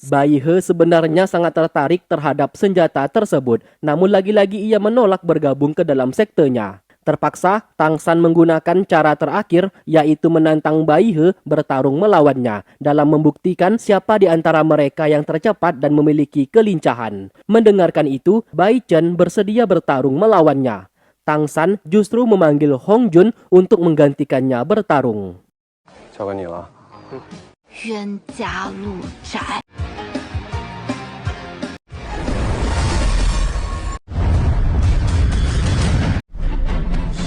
Bai He sebenarnya sangat tertarik terhadap senjata tersebut, namun lagi-lagi ia menolak bergabung ke dalam sektenya. Terpaksa, Tang San menggunakan cara terakhir, yaitu menantang Bai He bertarung melawannya, dalam membuktikan siapa di antara mereka yang tercepat dan memiliki kelincahan. Mendengarkan itu, Bai Chen bersedia bertarung melawannya. Tang San justru memanggil Hong Jun untuk menggantikannya bertarung. 交给你了。冤家路窄。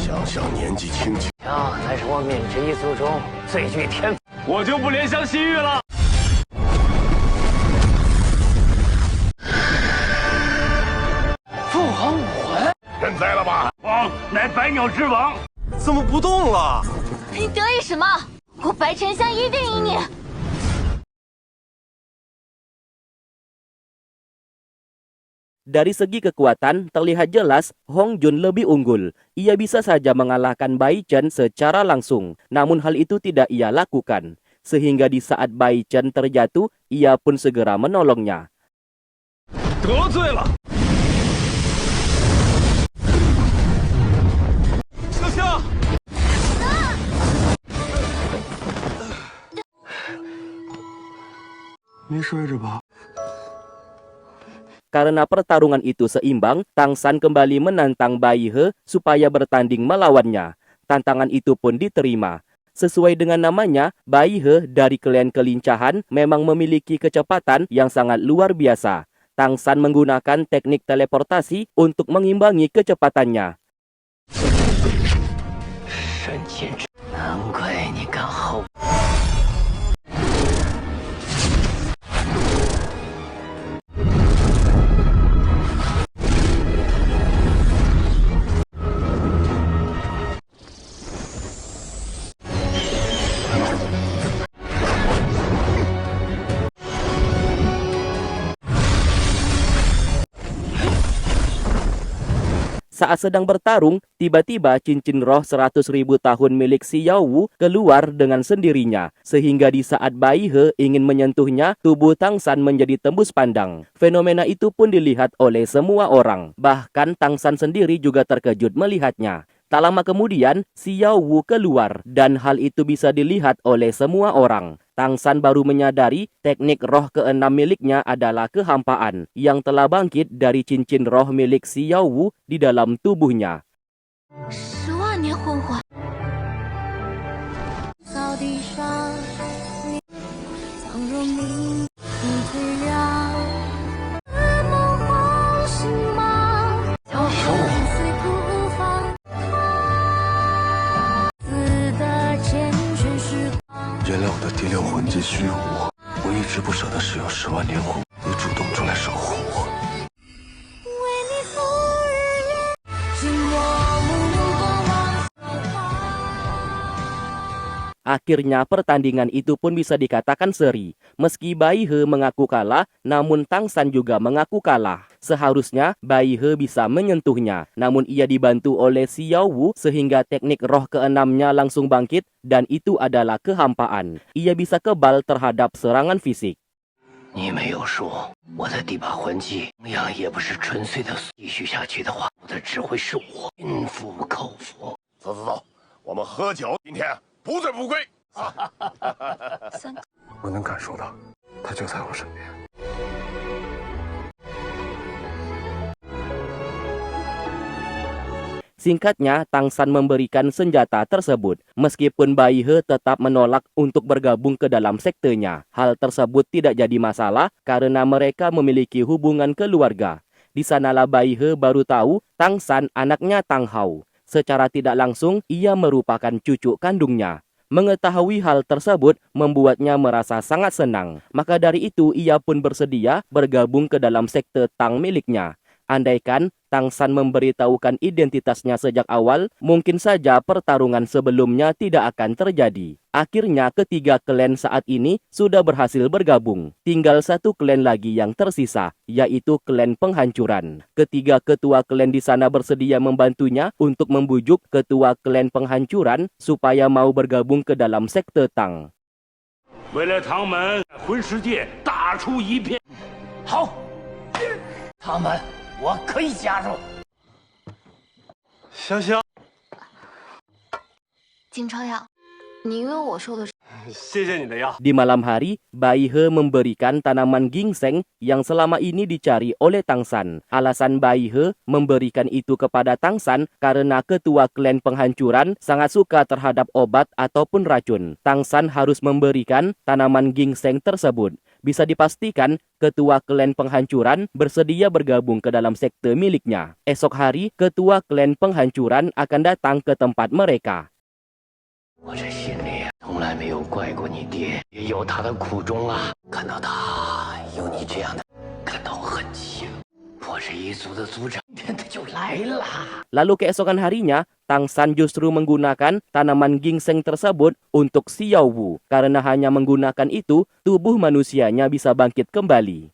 想想年纪轻轻，才是我泯之一族中最具天赋。我就不怜香惜玉了。父皇武魂，认栽了吧？王乃百鸟之王。怎么不动了？你得意什么？我白沉香一定赢你！ Dari segi kekuatan, terlihat jelas Hong Jun lebih unggul. Ia bisa saja mengalahkan Bai Chen secara langsung, namun hal itu tidak ia lakukan. Sehingga di saat Bai Chen terjatuh, ia pun segera menolongnya. 得罪了。香香，没摔着吧？ Karena pertarungan itu seimbang, Tang San kembali menantang Bai He supaya bertanding melawannya. Tantangan itu pun diterima. Sesuai dengan namanya, Bai He dari klan kelincahan memang memiliki kecepatan yang sangat luar biasa. Tang San menggunakan teknik teleportasi untuk mengimbangi kecepatannya. 神剑之，难怪你敢后。 Saat sedang bertarung, tiba-tiba cincin roh 100.000 tahun milik Xiao Wu keluar dengan sendirinya. Sehingga di saat Bai He ingin menyentuhnya, tubuh Tang San menjadi tembus pandang. Fenomena itu pun dilihat oleh semua orang. Bahkan Tang San sendiri juga terkejut melihatnya. Tak lama kemudian, Xiao Wu keluar dan hal itu bisa dilihat oleh semua orang. Tang San baru menyadari teknik roh keenam miliknya adalah kehampaan yang telah bangkit dari cincin roh milik Xiao Wu di dalam tubuhnya. 10万年魂环。草地上，你藏入你最让梦唤醒吗？叫手随苦放，自的缱绻时光。 原谅我的第六魂技虚无，我一直不舍得使用10万年魂，你主动出来守护我。 为你赴日月，紧握目光往上望。 Akhirnya pertandingan itu pun bisa dikatakan seri. Meski Bai He mengaku kalah, namun Tang San juga mengaku kalah. Seharusnya Bai He bisa menyentuhnya, namun ia dibantu oleh Xiao Wu sehingga teknik roh keenamnya langsung bangkit dan itu adalah kehampaan. Ia bisa kebal terhadap serangan fisik. 你没有说我的第八魂技同样也不是纯粹的，继续下去的话，我的只会是我心服口服。走走走，我们喝酒，今天不醉不归。我能感受到，他就在我身边。 Singkatnya, Tang San memberikan senjata tersebut. Meskipun Bai He tetap menolak untuk bergabung ke dalam sektenya. Hal tersebut tidak jadi masalah karena mereka memiliki hubungan keluarga. Di sanalah Bai He baru tahu Tang San anaknya Tang Hao. Secara tidak langsung, ia merupakan cucu kandungnya. Mengetahui hal tersebut membuatnya merasa sangat senang. Maka dari itu, ia pun bersedia bergabung ke dalam sekte Tang miliknya. Andaikan Tang San memberitahukan identitasnya sejak awal, mungkin saja pertarungan sebelumnya tidak akan terjadi. Akhirnya ketiga klan saat ini sudah berhasil bergabung. Tinggal satu klan lagi yang tersisa, yaitu klan penghancuran. Ketiga ketua klan di sana bersedia membantunya untuk membujuk ketua klan penghancuran supaya mau bergabung ke dalam sekte Tang. 为了唐门，魂世界大出一片。好，他们我可以加入。香香，金朝阳，你因为我说的是。谢谢你的药。 Di malam hari, Bai He memberikan tanaman ginseng yang selama ini dicari oleh Tang San. Alasan Bai He memberikan itu kepada Tang San karena ketua klan penghancuran sangat suka terhadap obat ataupun racun. Tang San harus memberikan tanaman ginseng tersebut. Bisa dipastikan, ketua klan penghancuran bersedia bergabung ke dalam sekte miliknya. Esok hari, ketua klan penghancuran akan datang ke tempat mereka. 我这心里从来没有怪过你爹，也有他的苦衷啊。看到他有你这样的，感到恨气。我这一族的族长，天他就来了。 Lalu keesokan harinya, Tang San justru menggunakan tanaman ginseng tersebut untuk Xiao Wu. Karena hanya menggunakan itu, tubuh manusianya bisa bangkit kembali.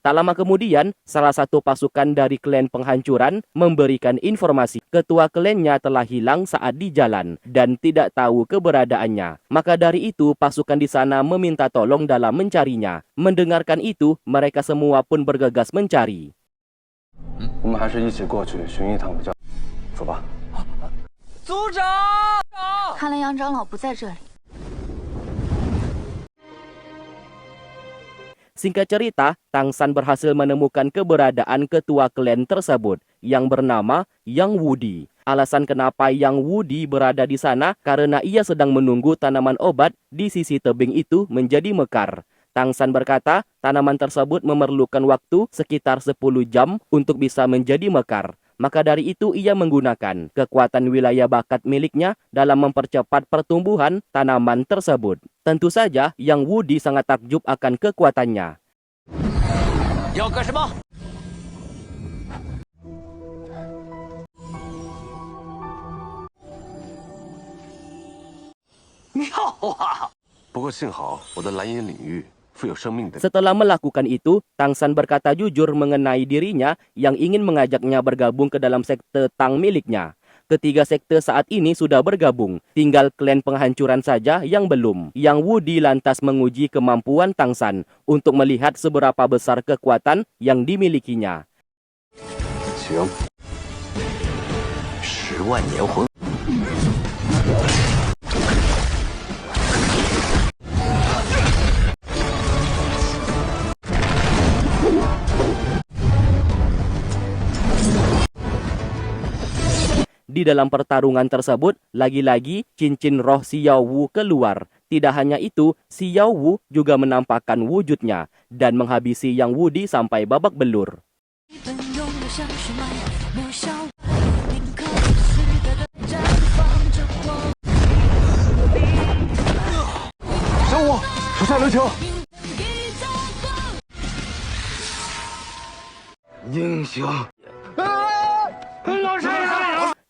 Tak lama kemudian, salah satu pasukan dari klan penghancuran memberikan informasi ketua klannya telah hilang saat di jalan dan tidak tahu keberadaannya. Maka dari itu, pasukan di sana meminta tolong dalam mencarinya. Mendengarkan itu, mereka semua pun bergegas mencari. 我们还是一起过去巡一趟比较。走吧。族长，看来杨长老不在这里。 Singkat cerita, Tang San berhasil menemukan keberadaan ketua klan tersebut yang bernama Yang Wudi. Alasan kenapa Yang Wudi berada di sana karena ia sedang menunggu tanaman obat di sisi tebing itu menjadi mekar. Tang San berkata, tanaman tersebut memerlukan waktu sekitar 10 jam untuk bisa menjadi mekar. Maka dari itu ia menggunakan kekuatan wilayah bakat miliknya dalam mempercepat pertumbuhan tanaman tersebut. Tentu saja Yang Wudi sangat takjub akan kekuatannya. 要干什么？妙啊！不过幸好我的蓝银领域富有生命的。 Setelah melakukan itu, Tang San berkata jujur mengenai dirinya yang ingin mengajaknya bergabung ke dalam sekte Tang miliknya. Ketiga sekte saat ini sudah bergabung, tinggal klan penghancuran saja yang belum. Yang Wudi lantas menguji kemampuan Tang San untuk melihat seberapa besar kekuatan yang dimilikinya. 行。10万年魂。 Di dalam pertarungan tersebut, lagi-lagi cincin roh Xiao Wu keluar. Tidak hanya itu, Xiao Wu juga menampakkan wujudnya dan menghabisi Yang Wudi sampai babak belur. 小五，手下留情。英雄。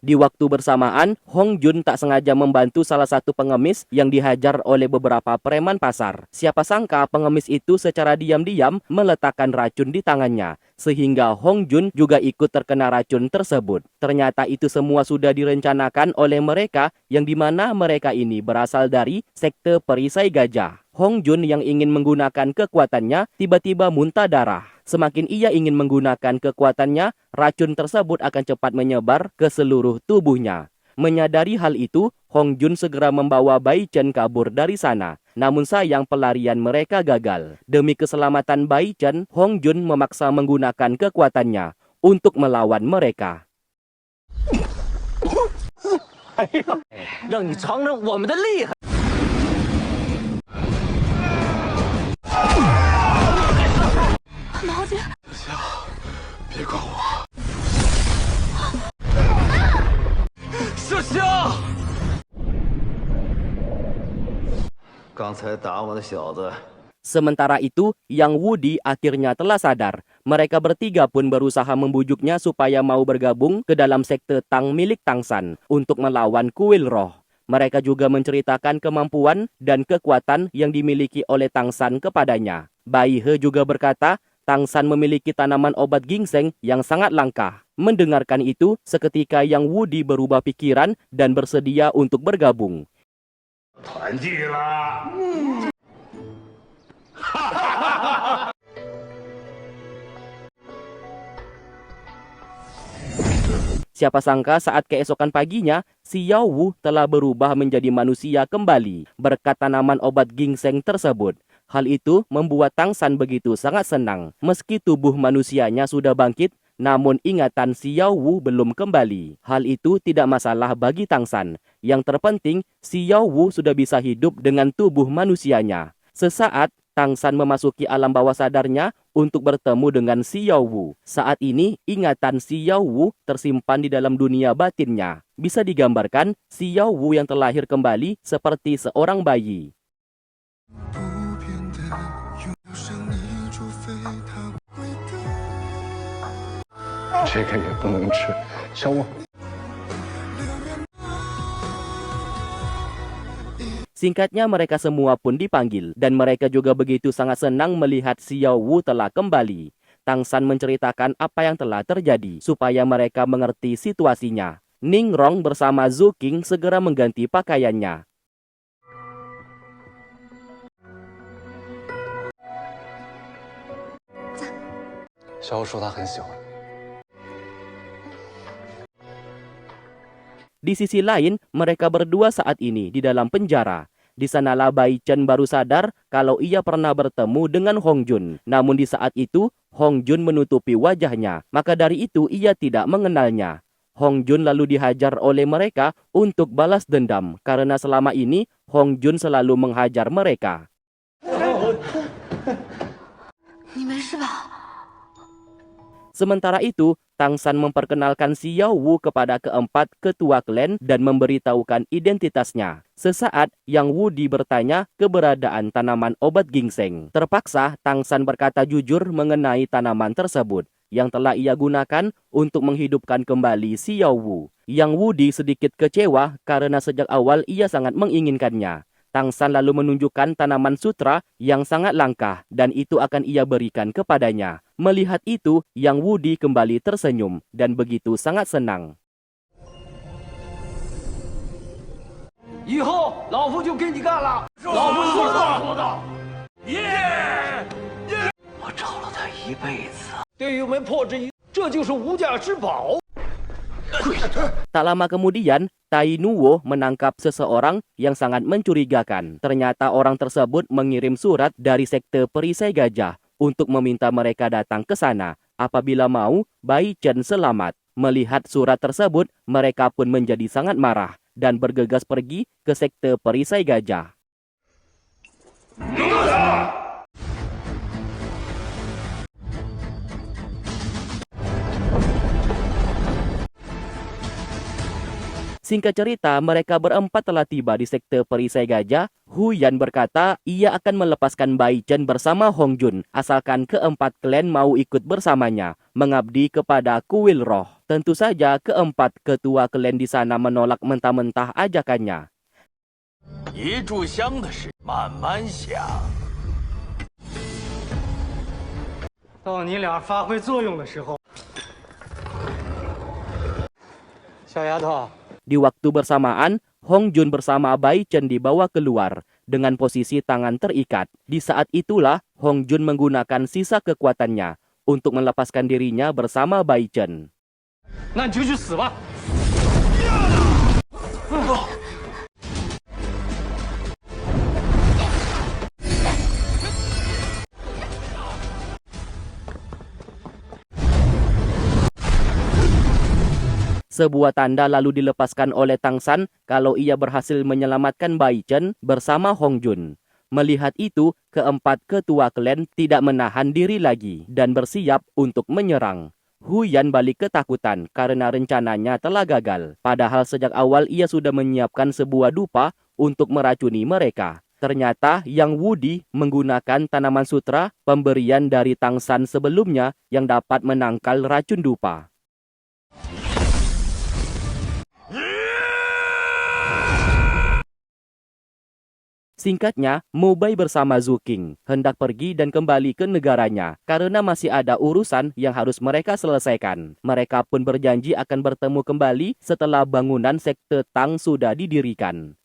Di waktu bersamaan, Hong Jun tak sengaja membantu salah satu pengemis yang dihajar oleh beberapa preman pasar. Siapa sangka pengemis itu secara diam-diam meletakkan racun di tangannya, sehingga Hong Jun juga ikut terkena racun tersebut. Ternyata itu semua sudah direncanakan oleh mereka yang dimana mereka ini berasal dari sekte perisai gajah. Hong Jun yang ingin menggunakan kekuatannya tiba-tiba muntah darah. Semakin ia ingin menggunakan kekuatannya, racun tersebut akan cepat menyebar ke seluruh tubuhnya. Menyadari hal itu, Hong Jun segera membawa Bai Chen kabur dari sana. Namun sayang pelarian mereka gagal. Demi keselamatan Bai Chen, Hong Jun memaksa menggunakan kekuatannya untuk melawan mereka. 让你尝尝我们的厉害。 毛姐，别管我。小香，刚才打我的小子， Sementara itu, Yang Wudi akhirnya telah sadar. Mereka bertiga pun berusaha membujuknya supaya mau bergabung ke dalam sekte Tang milik Tang San untuk melawan kuil roh. Mereka juga menceritakan kemampuan dan kekuatan yang dimiliki oleh Tang San kepadanya. Bai He juga berkata, Tang San memiliki tanaman obat ginseng yang sangat langka. Mendengarkan itu, seketika Yang Wudi berubah pikiran dan bersedia untuk bergabung. 团聚了。Siapa sangka saat keesokan paginya, si Yao Wu telah berubah menjadi manusia kembali berkat tanaman obat ginseng tersebut. Hal itu membuat Tang San begitu sangat senang. Meski tubuh manusianya sudah bangkit, namun ingatan si Yao Wu belum kembali. Hal itu tidak masalah bagi Tang San. Yang terpenting, si Yao Wu sudah bisa hidup dengan tubuh manusianya. Sesaat, Tang San memasuki alam bawah sadarnya untuk bertemu dengan si Yao Wu. Saat ini, ingatan si Yao Wu tersimpan di dalam dunia batinnya. Bisa digambarkan, si Yao Wu yang terlahir kembali seperti seorang bayi. 不变的永留上你，除非他会的。这个也不能吃，小我。 Singkatnya mereka semua pun dipanggil dan mereka juga begitu sangat senang melihat si Yao Wu telah kembali. Tang San menceritakan apa yang telah terjadi supaya mereka mengerti situasinya. Ning Rong bersama Zhu Qing segera mengganti pakaiannya. 小欧说他很喜欢。 Di sisi lain, mereka berdua saat ini di dalam penjara. Di sanalah Bai Chen baru sadar kalau ia pernah bertemu dengan Hong Jun. Namun di saat itu, Hong Jun menutupi wajahnya. Maka dari itu ia tidak mengenalnya. Hong Jun lalu dihajar oleh mereka untuk balas dendam. Karena selama ini, Hong Jun selalu menghajar mereka. 你没事吧？ Sementara itu, Tang San memperkenalkan si Yao Wu kepada keempat ketua klan dan memberitahukan identitasnya. Sesaat, Yang Wudi bertanya keberadaan tanaman obat ginseng. Terpaksa, Tang San berkata jujur mengenai tanaman tersebut yang telah ia gunakan untuk menghidupkan kembali si Yao Wu. Yang Wudi sedikit kecewa karena sejak awal ia sangat menginginkannya. Tang San lalu menunjukkan tanaman sutra yang sangat langka dan itu akan ia berikan kepadanya. Melihat itu, Yang Wudi kembali tersenyum dan begitu sangat senang. 以后老夫就跟你干了。老夫说到。耶！我找了他一辈子。对于我们破之一，这就是无价之宝。 Tak lama kemudian, Tai Nuwo menangkap seseorang yang sangat mencurigakan. Ternyata orang tersebut mengirim surat dari sekte perisai gajah untuk meminta mereka datang ke sana apabila mau Bai Chen selamat. Melihat surat tersebut, mereka pun menjadi sangat marah dan bergegas pergi ke sekte perisai gajah. Singkat cerita, mereka berempat telah tiba di sekte perisai gajah. Hu Yan berkata ia akan melepaskan Bai Chen bersama Hong Jun asalkan keempat klan mau ikut bersamanya mengabdi kepada kuil roh. Tentu saja keempat ketua klan di sana menolak mentah-mentah ajakannya. 一炷香的事慢慢想。到你俩发挥作用的时候，小丫头。 Di waktu bersamaan, Hong Jun bersama Bai Chen dibawa keluar dengan posisi tangan terikat. Di saat itulah, Hong Jun menggunakan sisa kekuatannya untuk melepaskan dirinya bersama Bai Chen. 那你就去死吧！ Sebuah tanda lalu dilepaskan oleh Tang San kalau ia berhasil menyelamatkan Bai Chen bersama Hong Jun. Melihat itu, keempat ketua klan tidak menahan diri lagi dan bersiap untuk menyerang. Hu Yan balik ketakutan karena rencananya telah gagal. Padahal sejak awal ia sudah menyiapkan sebuah dupa untuk meracuni mereka. Ternyata Yang Wudi menggunakan tanaman sutra pemberian dari Tang San sebelumnya yang dapat menangkal racun dupa. Singkatnya, Mo Bai bersama Zhu Qing hendak pergi dan kembali ke negaranya karena masih ada urusan yang harus mereka selesaikan. Mereka pun berjanji akan bertemu kembali setelah bangunan sekte Tang sudah didirikan.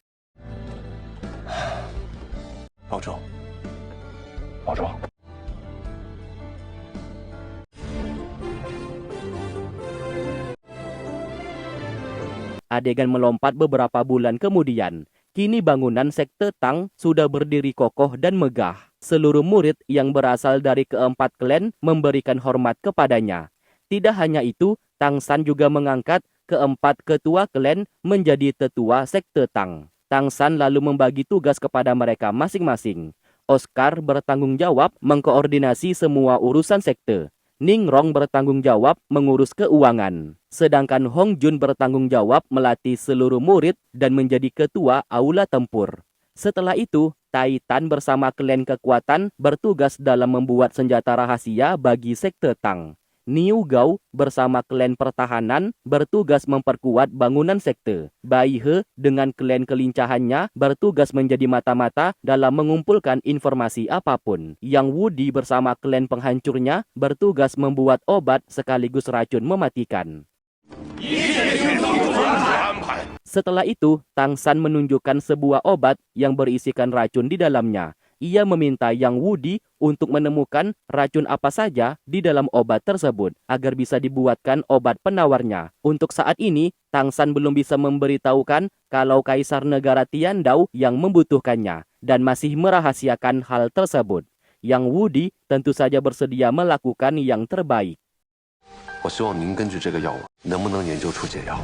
老周，保重。 Adegan melompat beberapa bulan kemudian. Kini bangunan sekte Tang sudah berdiri kokoh dan megah. Seluruh murid yang berasal dari keempat klan memberikan hormat kepadanya. Tidak hanya itu, Tang San juga mengangkat keempat ketua klan menjadi tetua sekte Tang. Tang San lalu membagi tugas kepada mereka masing-masing. Oscar bertanggung jawab mengkoordinasi semua urusan sekte. Ning Rong bertanggung jawab mengurus keuangan. Sedangkan Hong Jun bertanggung jawab melatih seluruh murid dan menjadi ketua aula tempur. Setelah itu, Tai Tan bersama klan kekuatan bertugas dalam membuat senjata rahasia bagi sekte Tang. Niu Gao bersama klan pertahanan bertugas memperkuat bangunan sekte. Bai He dengan klan kelincahannya bertugas menjadi mata-mata dalam mengumpulkan informasi apapun. Yang Wudi bersama klan penghancurnya bertugas membuat obat sekaligus racun mematikan. Setelah itu, Tang San menunjukkan sebuah obat yang berisikan racun di dalamnya. Ia meminta Yang Wudi untuk menemukan racun apa saja di dalam obat tersebut agar bisa dibuatkan obat penawarnya. Untuk saat ini, Tang San belum bisa memberitahukan kalau Kaisar Negara Tiandao yang membutuhkannya dan masih merahasiakan hal tersebut. Yang Wudi tentu saja bersedia melakukan yang terbaik. 我希望您根据这个药物，能不能研究出解药？